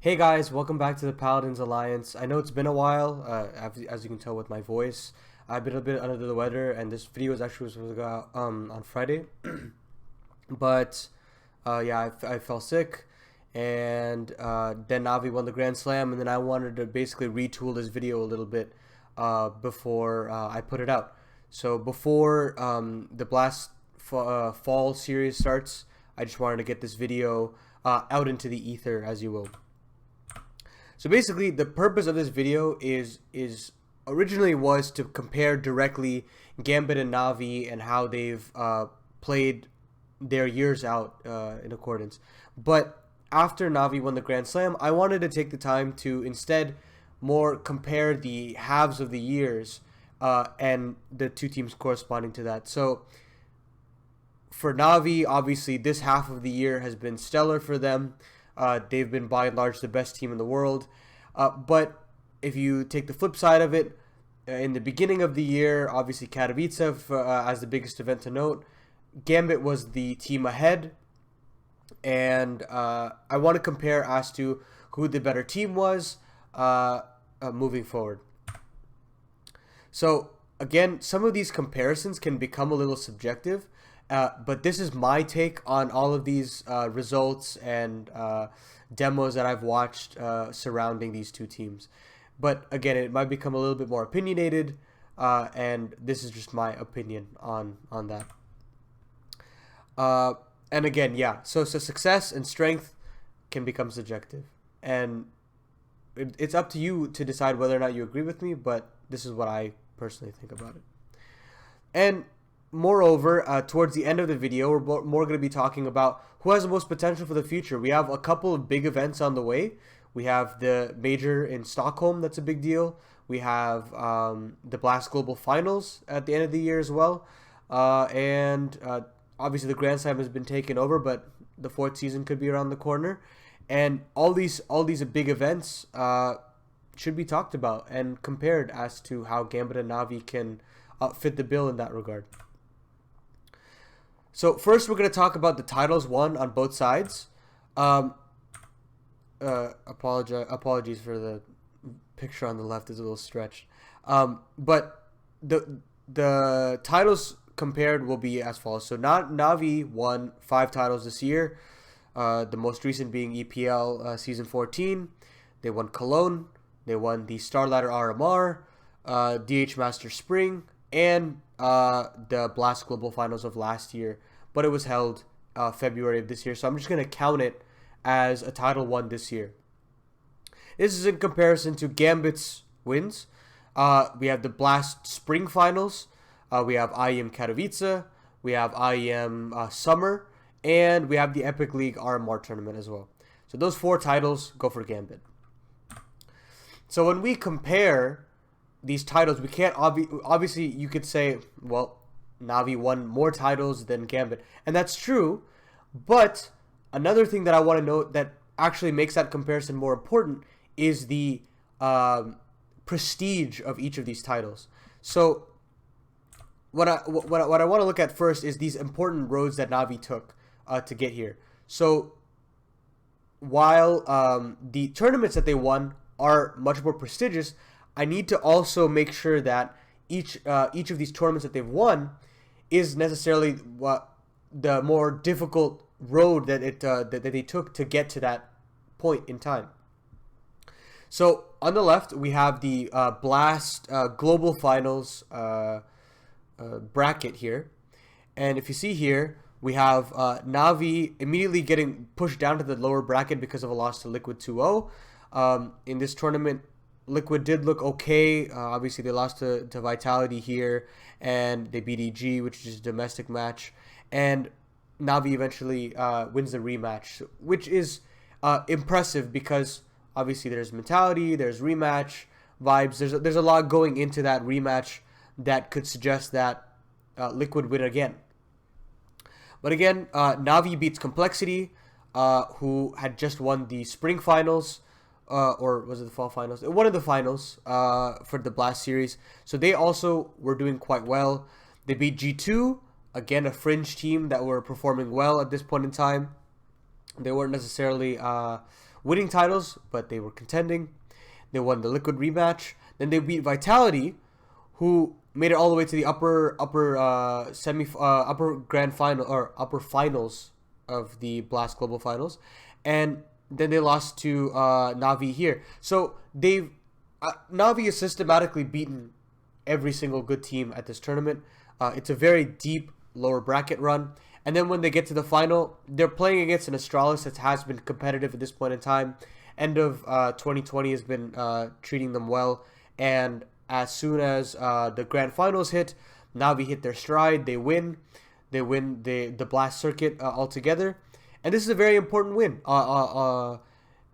Hey guys, welcome back to the Paladins Alliance. I know it's been a while, as you can tell with my voice. I've been a bit under the weather, and this video is actually supposed to go out on Friday. But yeah, I fell sick, and then Navi won the Grand Slam, and then I wanted to basically retool this video a little bit before I put it out. So before the Blast Fall series starts, I just wanted to get this video out into the ether, as you will. So basically, the purpose of this video is originally was to compare directly Gambit and Navi and how they've played their years out in accordance. But after Navi won the Grand Slam, I wanted to take the time to instead more compare the halves of the years and the two teams corresponding to that. So for Navi, obviously, this half of the year has been stellar for them. They've been by and large the best team in the world. But if you take the flip side of it, in the beginning of the year, obviously Katowice as the biggest event to note. Gambit was the team ahead. And I want to compare as to who the better team was moving forward. So again, some of these comparisons can become a little subjective. But this is my take on all of these results and demos that I've watched surrounding these two teams. But again, it might become a little bit more opinionated, and this is just my opinion on that. And again, yeah, so success and strength can become subjective. And it's up to you to decide whether or not you agree with me, but this is what I personally think about it. And moreover, towards the end of the video, we're more going to be talking about who has the most potential for the future. We have a couple of big events on the way. We have the major in Stockholm, that's a big deal. We have the Blast Global Finals at the end of the year as well. And obviously the Grand Slam has been taken over, but the fourth season could be around the corner. And all these big events should be talked about and compared as to how Gambit and Navi can fit the bill in that regard. So first, we're going to talk about the titles won on both sides. Apologies for the picture on the left is a little stretched. But the titles compared will be as follows. So Navi won 5 titles this year. The most recent being EPL Season 14. They won Cologne. They won the Star Ladder RMR, DH Master Spring, and the Blast Global Finals of last year, but it was held February of this year, so I'm just going to count it as a title won this year. This is in comparison to Gambit's wins. We have the Blast Spring Finals, we have IEM Katowice, we have IEM Summer, and we have the Epic League RMR tournament as well. So those 4 titles go for Gambit. So when we compare these titles, we can't obviously you could say, well, Navi won more titles than Gambit, and that's true. But another thing that I want to note that actually makes that comparison more important is the prestige of each of these titles. So what I want to look at first is these important roads that Navi took to get here. So while the tournaments that they won are much more prestigious, I need to also make sure that each of these tournaments that they've won is necessarily the more difficult road that that they took to get to that point in time. So on the left, we have the Blast Global Finals bracket here. And if you see here, we have Navi immediately getting pushed down to the lower bracket because of a loss to Liquid 2-0. In this tournament, Liquid did look okay. Obviously, they lost to Vitality here, and they beat EG, which is a domestic match. And Navi eventually wins the rematch, which is impressive because obviously there's mentality, there's rematch vibes. There's a lot going into that rematch that could suggest that Liquid win again. But again, Navi beats Complexity, who had just won the Spring Finals. Or was it the Fall Finals? One of the finals for the Blast series. So they also were doing quite well. They beat G2, again a fringe team that were performing well at this point in time. They weren't necessarily winning titles, but they were contending. They won the Liquid rematch. Then they beat Vitality, who made it all the way to the upper grand final or upper finals of the Blast Global Finals, and then they lost to Navi here. So they've Navi has systematically beaten every single good team at this tournament. It's a very deep lower bracket run. And then when they get to the final, they're playing against an Astralis that has been competitive at this point in time. End of 2020 has been treating them well. And as soon as the grand finals hit, Navi hit their stride. They win. They win the Blast circuit altogether. And this is a very important win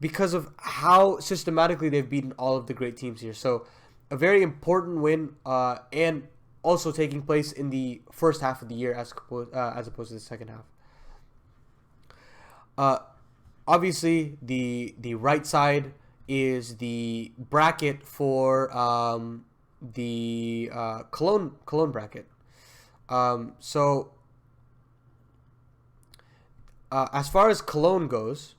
because of how systematically they've beaten all of the great teams here. So a very important win and also taking place in the first half of the year as opposed to the second half. Obviously, the right side is the bracket for the Cologne bracket. As far as Cologne goes,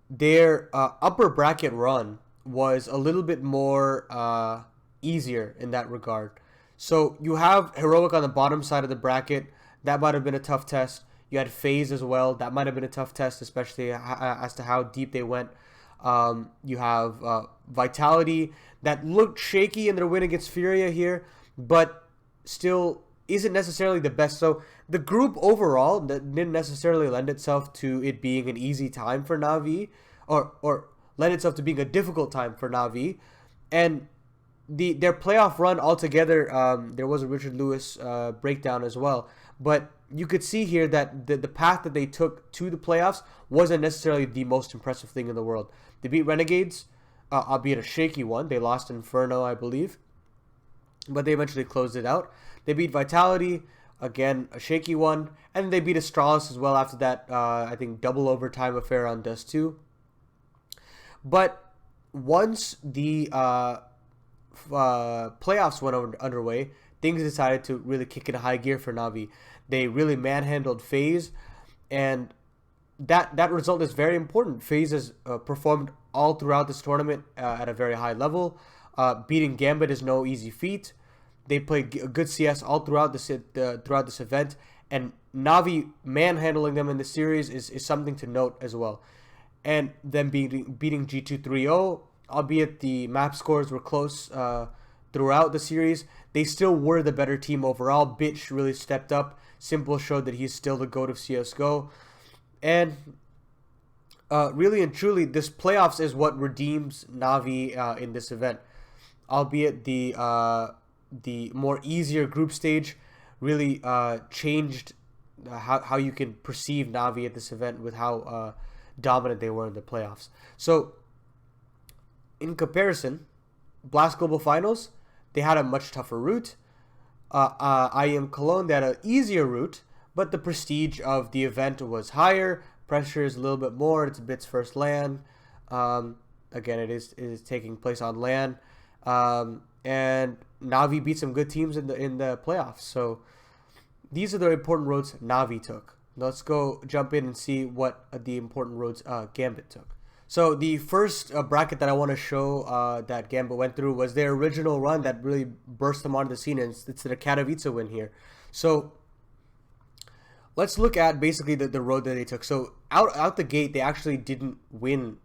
their upper bracket run was a little bit more easier in that regard. So you have Heroic on the bottom side of the bracket. That might have been a tough test. You had FaZe as well. That might have been a tough test, especially as to how deep they went. You have Vitality that looked shaky in their win against Furia here, but still isn't necessarily the best. So the group overall that didn't necessarily lend itself to it being an easy time for Navi, or lend itself to being a difficult time for Navi. And their playoff run altogether, there was a Richard Lewis breakdown as well. But you could see here that the path that they took to the playoffs wasn't necessarily the most impressive thing in the world. They beat Renegades, albeit a shaky one. They lost Inferno, I believe. But they eventually closed it out. They beat Vitality, again, a shaky one. And they beat Astralis as well after that, I think, double overtime affair on Dust 2. But once the playoffs went underway, things decided to really kick into high gear for Navi. They really manhandled FaZe, and that result is very important. FaZe has performed all throughout this tournament at a very high level. Beating Gambit is no easy feat. They played a good CS all throughout this event, and Navi manhandling them in the series is something to note as well. And then beating G2 3-0, albeit the map scores were close throughout the series, they still were the better team overall. Bitch really stepped up. Simple showed that he's still the GOAT of CSGO. And really and truly, this playoffs is what redeems Navi in this event. Albeit the more easier group stage really changed how you can perceive Navi at this event with how dominant they were in the playoffs. So, in comparison, Blast Global Finals, they had a much tougher route. IEM Cologne, they had an easier route, but the prestige of the event was higher. Pressure is a little bit more. It's BIT's first LAN. Again, it is taking place on LAN. And Navi beat some good teams in the playoffs. So these are the important roads Navi took. Let's go jump in and see what the important roads Gambit took. So the first bracket that I want to show that Gambit went through was their original run that really burst them onto the scene, and it's the Katowice win here. So let's look at basically the road that they took. So out the gate, they actually didn't win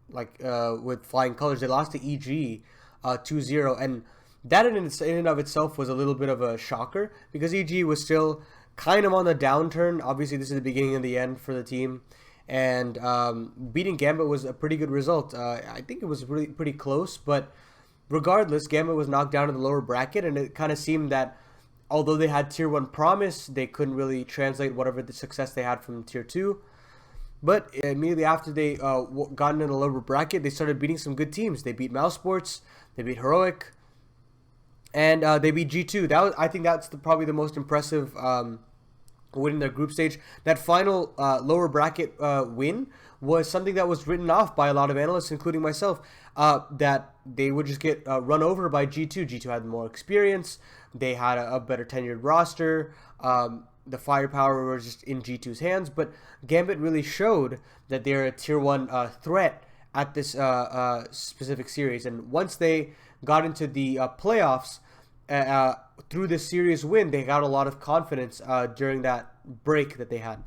with flying colors. They lost to EG 2-0, and that in and of itself was a little bit of a shocker because EG was still kind of on the downturn. Obviously, this is the beginning and the end for the team. And beating Gambit was a pretty good result. I think it was really pretty close, but regardless, Gambit was knocked down in the lower bracket, and it kind of seemed that although they had Tier 1 promise, they couldn't really translate whatever the success they had from Tier 2. But immediately after they got into the lower bracket, they started beating some good teams. They beat Mousesports, they beat Heroic, and they beat G2. I think that's probably the most impressive winning their group stage. That final lower bracket win was something that was written off by a lot of analysts, including myself, that they would just get run over by G2. G2 had more experience. They had a better tenured roster. the firepower was just in G2's hands, but Gambit really showed that they're a tier 1 threat at this specific series. And once they got into the playoffs through this series win, they got a lot of confidence during that break that they had.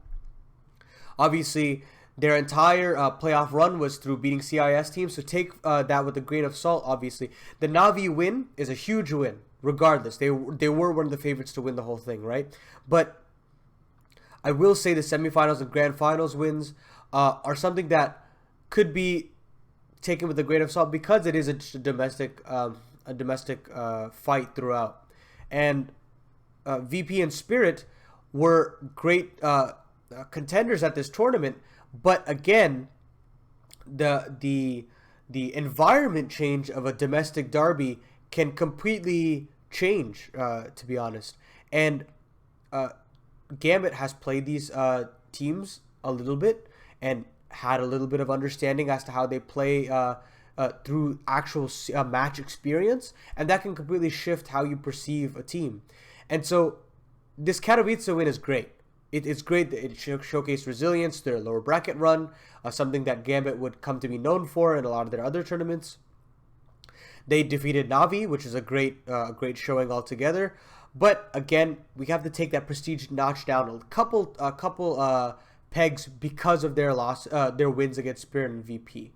Obviously, their entire playoff run was through beating CIS teams, so take that with a grain of salt, obviously. The Navi win is a huge win, regardless. They were one of the favorites to win the whole thing, right? But I will say the semifinals and grand finals wins are something that could be taken with a grain of salt because it is a domestic fight throughout. And VP and Spirit were great contenders at this tournament, but again, the environment change of a domestic derby can completely change, to be honest. And Gambit has played these teams a little bit and had a little bit of understanding as to how they play through actual match experience, and that can completely shift how you perceive a team. And so this Katowice win is great. It's great that it showcased resilience, their lower bracket run, something that Gambit would come to be known for in a lot of their other tournaments. They defeated Navi, which is a great showing altogether. But again, we have to take that prestige notch down a couple pegs because of their their wins against Spirit and VP.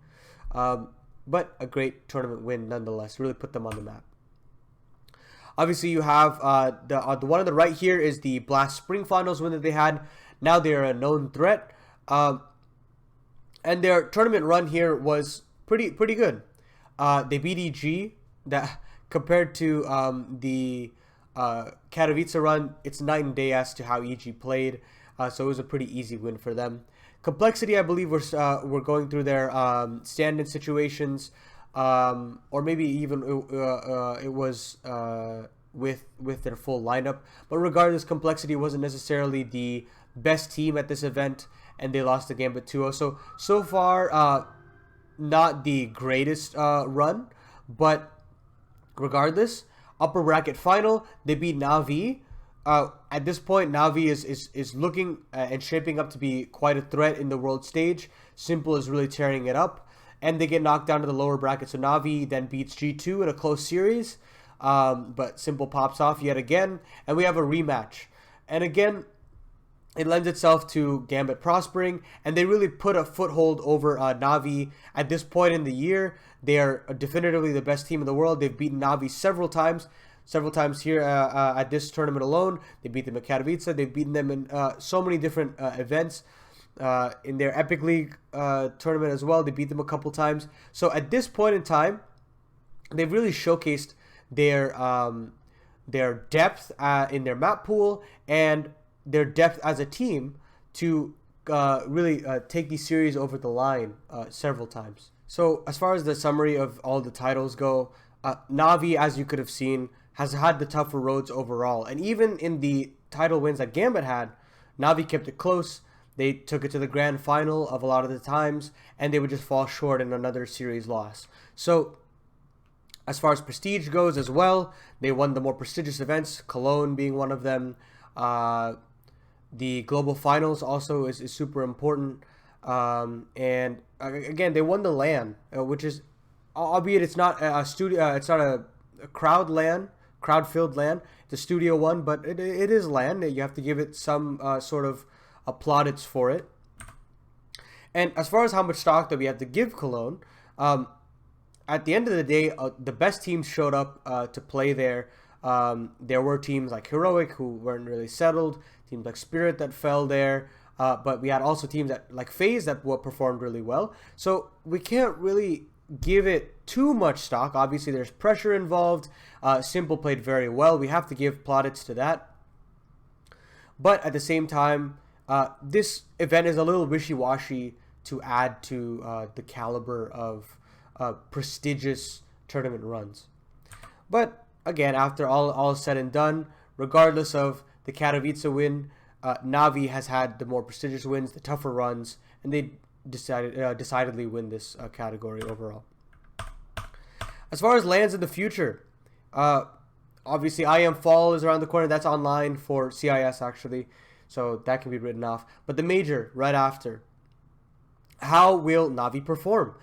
But a great tournament win nonetheless. Really put them on the map. Obviously, you have the one on the right here is the Blast Spring Finals win that they had. Now they're a known threat, and their tournament run here was pretty good. They beat EG. That compared to the Katowice run, it's night and day as to how EG played. So it was a pretty easy win for them. Complexity, I believe, were going through their stand-in situations, or maybe even it was with their full lineup. But regardless, Complexity wasn't necessarily the best team at this event, and they lost the Gambit 2-0. So far, not the greatest run, but regardless, upper bracket final, they beat Navi. At this point, Navi is looking and shaping up to be quite a threat in the world stage. Simple is really tearing it up, and they get knocked down to the lower bracket. So Navi then beats G2 in a close series, but Simple pops off yet again, and we have a rematch. And again, it lends itself to Gambit prospering, and they really put a foothold over Navi at this point in the year. They are definitively the best team in the world. They've beaten Navi several times here at this tournament alone. They beat them at Katowice. They've beaten them in so many different events. In their Epic League tournament as well, they beat them a couple times. So at this point in time, they've really showcased their depth in their map pool and their depth as a team to really take these series over the line several times. So as far as the summary of all the titles go, Navi, as you could have seen, has had the tougher roads overall. And even in the title wins that Gambit had, Navi kept it close. They took it to the grand final of a lot of the times, and they would just fall short in another series loss. So as far as prestige goes as well, they won the more prestigious events, Cologne being one of them. The global finals also is super important. And again, they won the LAN, which is, albeit it's not a studio, it's not a crowd-filled LAN. It's a Studio One, but it is LAN. You have to give it some sort of plaudits for it. And as far as how much stock that we have to give Cologne, at the end of the day, the best teams showed up to play there. There were teams like Heroic who weren't really settled, teams like Spirit that fell there, but we had also teams like FaZe that performed really well. So we can't really give it too much stock. Obviously, there's pressure involved. Simple played very well. We have to give plaudits to that. But at the same time, this event is a little wishy-washy to add to the caliber of prestigious tournament runs. But again, after all is said and done, regardless of the Katowice win, Navi has had the more prestigious wins, the tougher runs, and they decidedly win this category overall. As far as lands in the future, obviously IM Fall is around the corner. That's online for CIS actually. so that can be written off. But the major right after, how will Navi perform?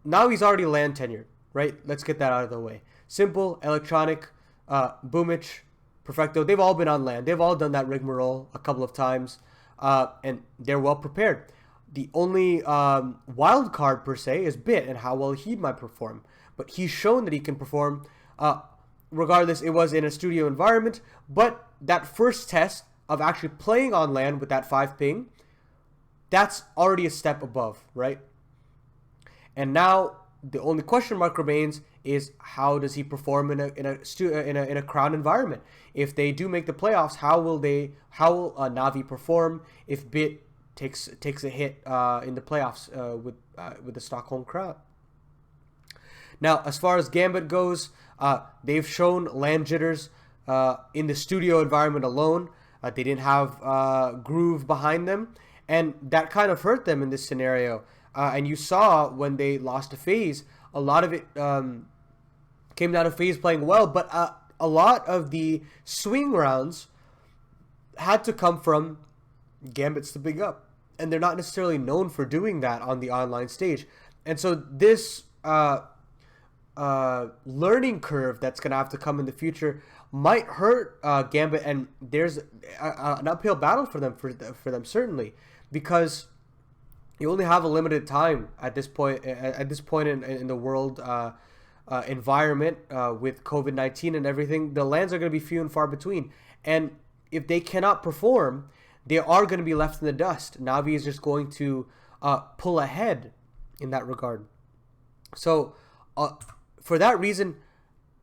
Navi's already land tenured, right? Let's get that out of the way. Simple, Electronic, Boomich, Perfecto, they've all been on land. They've all done that rigmarole a couple of times, and they're well prepared. The only wild card per se is Bit and how well he might perform. But he's shown that he can perform. Regardless, it was in a studio environment, but that first test of actually playing on land with that 5 ping, that's already a step above, right? And now the only question mark remains is how does he perform in a crowd environment? If they do make the playoffs, how will Navi perform if Bit takes a hit in the playoffs with the Stockholm crowd? Now, as far as Gambit goes, they've shown land jitters in the studio environment alone. They didn't have groove behind them, and that kind of hurt them in this scenario. And you saw when they lost to FaZe, a lot of it came down to FaZe playing well, but a lot of the swing rounds had to come from Gambit stepping up, and they're not necessarily known for doing that on the online stage. And so this learning curve that's going to have to come in the future might hurt Gambit, and there's an uphill battle for them certainly, because you only have a limited time at this point in the world environment with COVID-19 and everything. The lands are going to be few and far between, and if they cannot perform, they are going to be left in the dust. Navi is just going to pull ahead in that regard. So for that reason,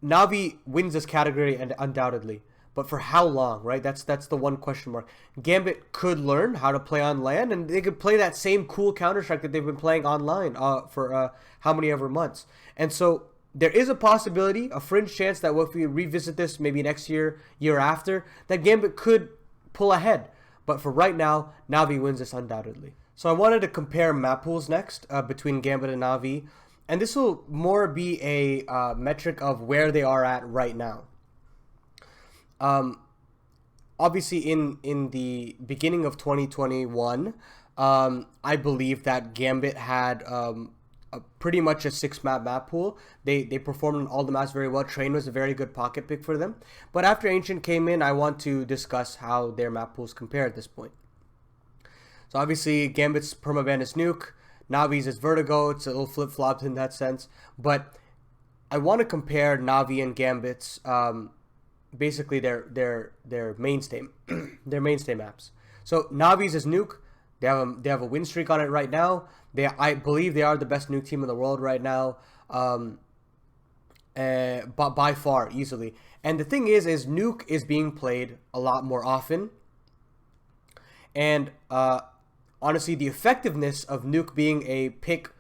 Navi wins this category, and undoubtedly. But for how long, right? That's the one question mark. Gambit could learn how to play on land, and they could play that same cool Counter-Strike that they've been playing online for how many ever months. And so there is a possibility, a fringe chance that if we revisit this maybe next year, year after, that Gambit could pull ahead. But for right now, Navi wins this undoubtedly. So I wanted to compare map pools next between Gambit and Navi. And this will more be a metric of where they are at right now. Obviously, in the beginning of 2021, I believe that Gambit had pretty much a 6-map pool. They performed on all the maps very well. Train was a very good pocket pick for them. But after Ancient came in, I want to discuss how their map pools compare at this point. So obviously, Gambit's permaban is Nuke. Navi's is Vertigo. It's a little flip-flopped in that sense. But I want to compare Navi and Gambit's basically their mainstay their mainstay maps. So Navi's is Nuke. They have a win streak on it right now. I believe they are the best Nuke team in the world right now, but by far, easily. And the thing is Nuke is being played a lot more often, and honestly, the effectiveness of Nuke being a pick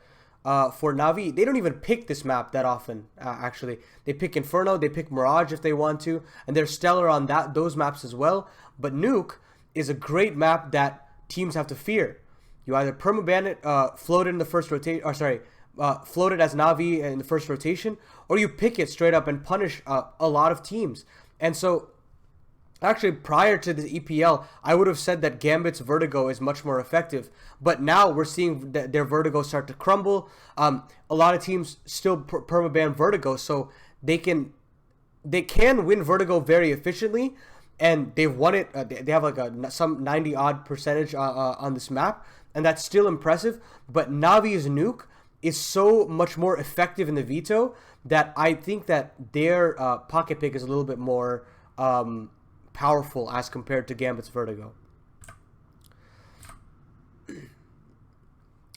for Navi, they don't even pick this map that often, actually. They pick Inferno, they pick Mirage if they want to, and they're stellar on those maps as well. But Nuke is a great map that teams have to fear. You either permaban it, float it in the first rotation, float it as Navi in the first rotation, or you pick it straight up and punish a lot of teams. And so actually, prior to the EPL, I would have said that Gambit's Vertigo is much more effective. But now we're seeing their Vertigo start to crumble. A lot of teams still permaban Vertigo, so they can win Vertigo very efficiently, and they've won it. They have like some 90-odd percentage on this map, and that's still impressive. But Navi's Nuke is so much more effective in the veto that I think that their pocket pick is a little bit more powerful as compared to Gambit's Vertigo.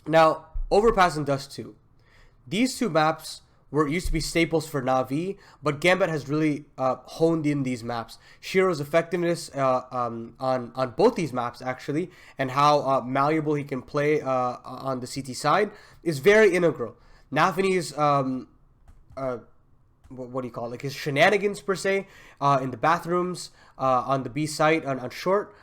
Now, Overpass and Dust 2. These two maps used to be staples for Navi, but Gambit has really honed in these maps. Shiro's effectiveness on both these maps, actually, and how malleable he can play on the CT side is very integral. Nafany's what do you call it? Like his shenanigans per se in the bathrooms on the B site on short.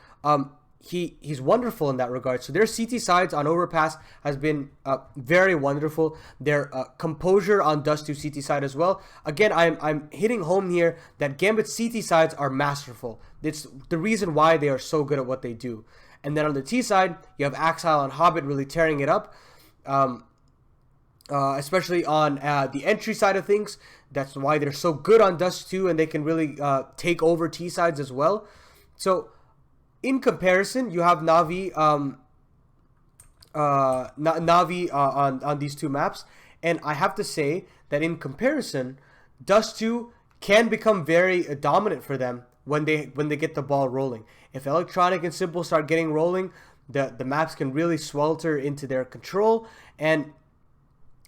he's wonderful in that regard. So their CT sides on overpass has been very wonderful. Their composure on Dust 2 CT side as well. Again, I'm hitting home here that Gambit's CT sides are masterful. It's the reason why they are so good at what they do. And then on the T side, you have Axile and Hobbit really tearing it up, especially on the entry side of things. That's why they're so good on Dust 2, and they can really take over T sides as well. So in comparison, you have Navi, Navi on these two maps, and I have to say that in comparison, Dust 2 can become very dominant for them when they get the ball rolling. If Electronic and Simple start getting rolling, the maps can really swelter into their control, and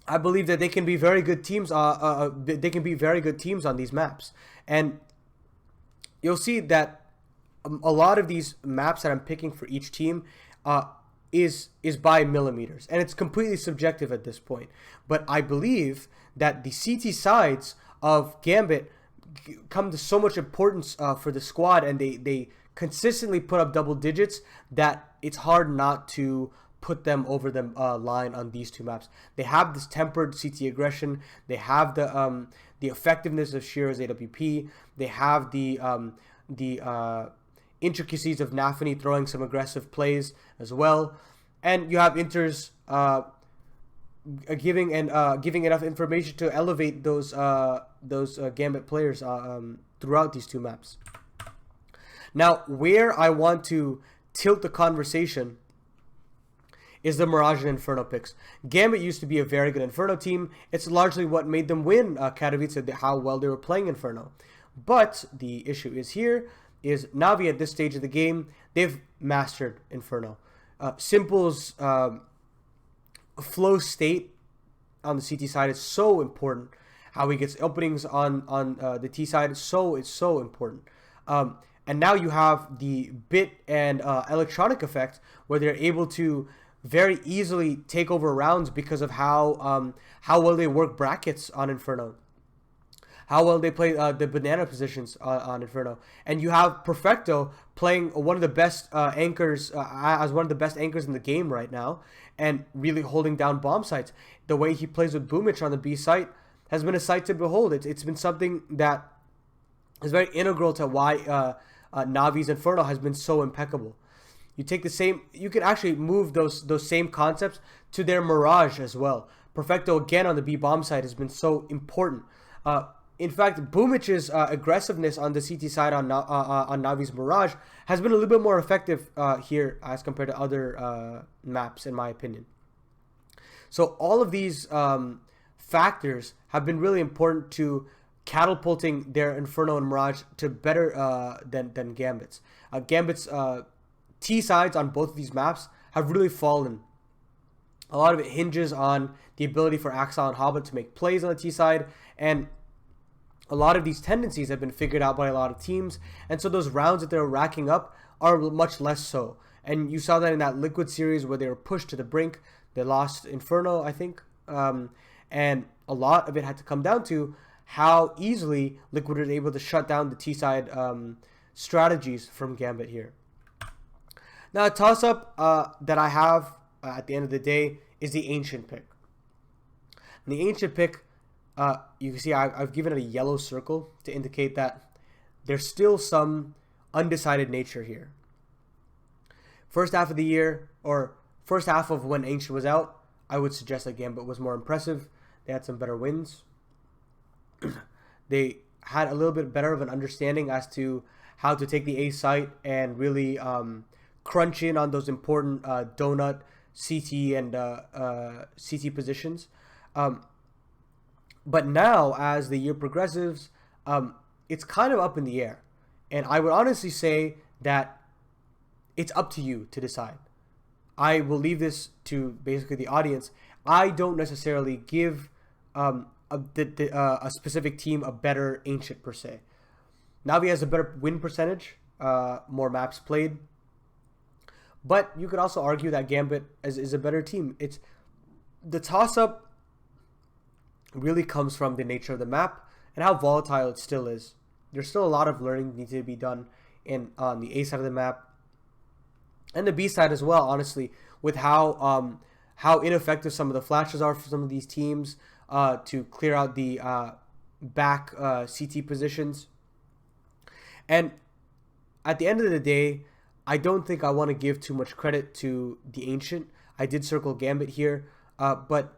I believe that they can be very good teams. They can be very good teams on these maps, and you'll see that a lot of these maps that I'm picking for each team is by millimeters, and it's completely subjective at this point. But I believe that the CT sides of Gambit come to so much importance for the squad, and they consistently put up double digits that it's hard not to put them over the line on these two maps. They have this tempered CT aggression. They have the effectiveness of Shira's AWP. They have the intricacies of Nafi throwing some aggressive plays as well, and you have Inters giving enough information to elevate those Gambit players throughout these two maps. Now, where I want to tilt the conversation is the Mirage and Inferno picks. Gambit used to be a very good Inferno team. It's largely what made them win Katowice, how well they were playing Inferno. But the issue is Navi at this stage of the game, they've mastered Inferno. Simple's flow state on the CT side is so important. How he gets openings on the T side is so important. And now you have the bit and electronic effect where they're able to very easily take over rounds because of how well they work brackets on Inferno. How well they play the banana positions on Inferno. And you have Perfecto playing one of the best anchors, as one of the best anchors in the game right now, and really holding down bomb sites. The way he plays with Boomich on the B site has been a sight to behold. It's been something that is very integral to why Navi's Inferno has been so impeccable. You take the same, you can actually move those same concepts to their Mirage as well. Perfecto again on the B bomb side has been so important. In fact, Boomich's aggressiveness on the CT side on Navi's Mirage has been a little bit more effective here as compared to other maps, in my opinion. So all of these factors have been really important to catapulting their Inferno and Mirage to better than Gambit's. Gambit's T sides on both of these maps have really fallen. A lot of it hinges on the ability for Axile and Hobbit to make plays on the T side, and a lot of these tendencies have been figured out by a lot of teams, and so those rounds that they're racking up are much less so. And you saw that in that Liquid series where they were pushed to the brink. They lost Inferno, I think, and a lot of it had to come down to how easily Liquid was able to shut down the T side strategies from Gambit here. Now, a toss-up that I have at the end of the day is the Ancient pick. And the Ancient pick, you can see I've given it a yellow circle to indicate that there's still some undecided nature here. First half of the year, or first half of when Ancient was out, I would suggest that Gambit was more impressive. They had some better wins. They had a little bit better of an understanding as to how to take the A site and really crunch in on those important donut CT and CT positions. But now, as the year progresses, it's kind of up in the air. And I would honestly say that it's up to you to decide. I will leave this to basically the audience. I don't necessarily give a specific team a better Ancient per se. Navi has a better win percentage, more maps played. But you could also argue that Gambit is a better team. It's the toss-up really comes from the nature of the map and how volatile it still is. There's still a lot of learning that needs to be done on the A side of the map. and the B side as well, honestly, with how ineffective some of the flashes are for some of these teams to clear out the back CT positions. And at the end of the day, I don't think I want to give too much credit to the Ancient. I did circle Gambit here, but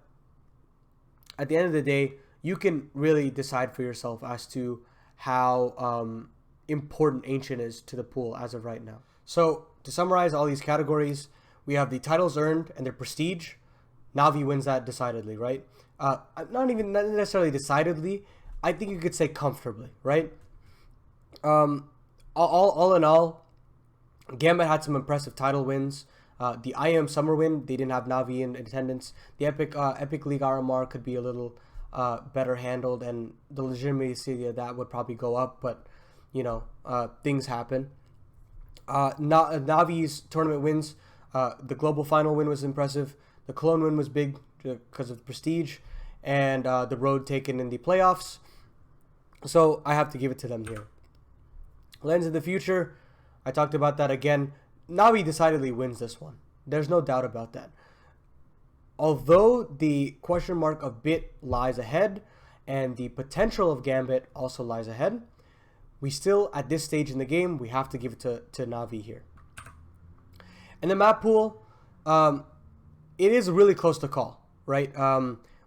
at the end of the day, you can really decide for yourself as to how important Ancient is to the pool as of right now. So to summarize all these categories, we have the titles earned and their prestige. Navi wins that decidedly, right? Not necessarily decidedly. I think you could say comfortably, right? All in all, Gambit had some impressive title wins. The IM Summer win, they didn't have Navi in attendance. The Epic League RMR could be a little better handled, and the legitimacy of that would probably go up, but things happen. Navi's tournament wins, the global final win was impressive. The Cologne win was big because of prestige, and the road taken in the playoffs. So I have to give it to them here. Lens in the future, I talked about that again. Navi decidedly wins this one. There's no doubt about that. Although the question mark of Bit lies ahead, and the potential of Gambit also lies ahead, we still, at this stage in the game, we have to give it to Navi here. In the map pool, it is really close to call, right?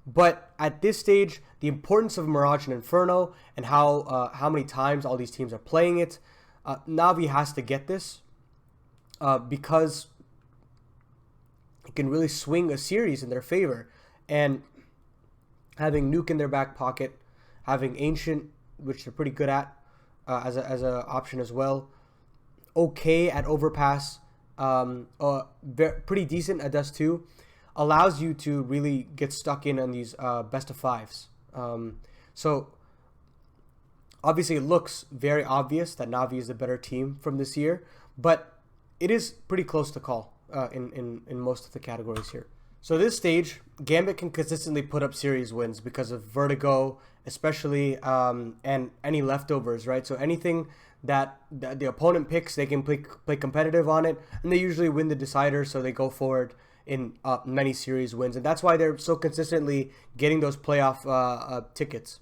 But at this stage, the importance of Mirage and Inferno and how many times all these teams are playing it, Navi has to get this because it can really swing a series in their favor. And having Nuke in their back pocket, having Ancient, which they're pretty good at, as a option as well. Okay at Overpass, pretty decent at Dust 2, allows you to really get stuck in on these best of fives. So obviously it looks very obvious that Navi is the better team from this year, but it is pretty close to call in most of the categories here. So this stage, Gambit can consistently put up series wins because of Vertigo, especially, and any leftovers, right? So anything that the opponent picks, they can play competitive on it, and they usually win the decider, so they go forward in many series wins, and that's why they're so consistently getting those playoff tickets.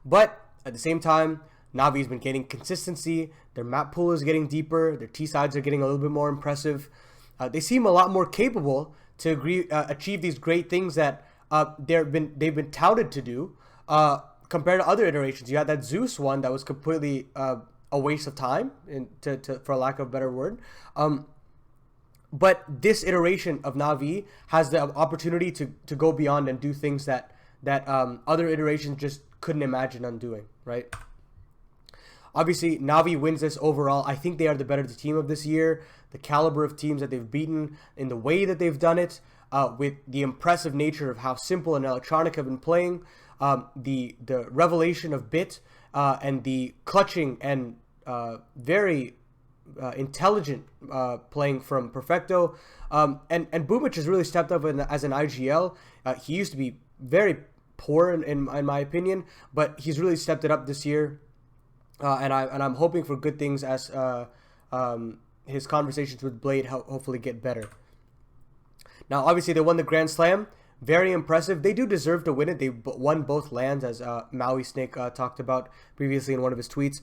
But at the same time, Navi's been getting consistency. Their map pool is getting deeper. Their T sides are getting a little bit more impressive. They seem a lot more capable to achieve these great things that they've been touted to do compared to other iterations. You had that Zeus one that was completely a waste of time, for lack of a better word. But this iteration of Navi has the opportunity to go beyond and do things that other iterations just couldn't imagine on doing, right? Obviously, Navi wins this overall. I think they are the better team of this year. The caliber of teams that they've beaten, in the way that they've done it, with the impressive nature of how simple and electronic have been playing, the revelation of Bit, and the clutching and very intelligent playing from Perfecto, and Boomich has really stepped up as an IGL. He used to be very poor in my opinion, but he's really stepped it up this year, and I'm hoping for good things as his conversations with Blade hopefully get better. Now, obviously, they won the Grand Slam. Very impressive. They do deserve to win it. They won both lands, as Maui Snake talked about previously in one of his tweets.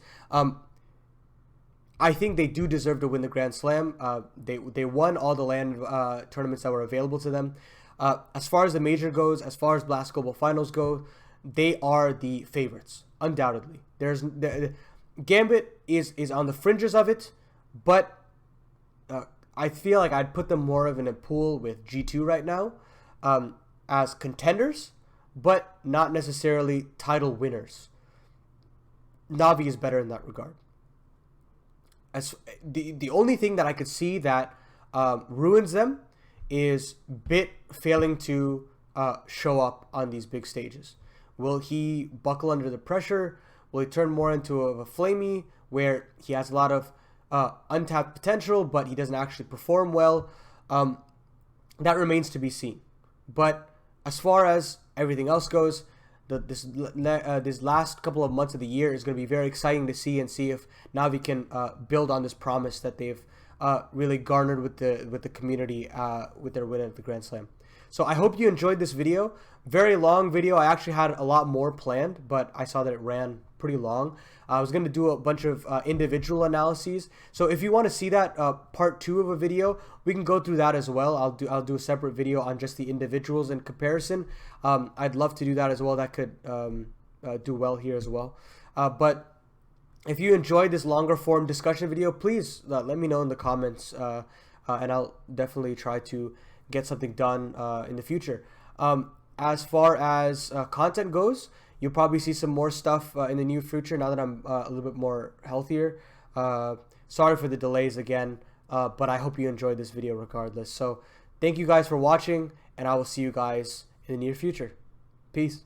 I think they do deserve to win the Grand Slam. They won all the land tournaments that were available to them. As far as the major goes, as far as Blast Global Finals go, they are the favorites, undoubtedly. Gambit is on the fringes of it, but I feel like I'd put them more of in a pool with G2 right now, as contenders, but not necessarily title winners. Navi is better in that regard. As the only thing that I could see that ruins them is Bit failing to show up on these big stages. Will he buckle under the pressure? Will he turn more into a flamey, where he has a lot of untapped potential, but he doesn't actually perform well? That remains to be seen. But as far as everything else goes, this last couple of months of the year is going to be very exciting to see, and see if Navi can build on this promise that they've really garnered with the community with their win at the Grand Slam. So I hope you enjoyed this video. Very long video. I actually had a lot more planned, but I saw that it ran pretty long. I was going to do a bunch of individual analyses. So if you want to see that part 2 of a video, we can go through that as well. I'll do a separate video on just the individuals in comparison. I'd love to do that as well. That could do well here as well. But if you enjoyed this longer form discussion video, please let me know in the comments, and I'll definitely try to get something done in the future. As far as content goes, you'll probably see some more stuff in the near future now that I'm a little bit more healthier. Sorry for the delays again, but I hope you enjoyed this video regardless. So thank you guys for watching, and I will see you guys in the near future. Peace.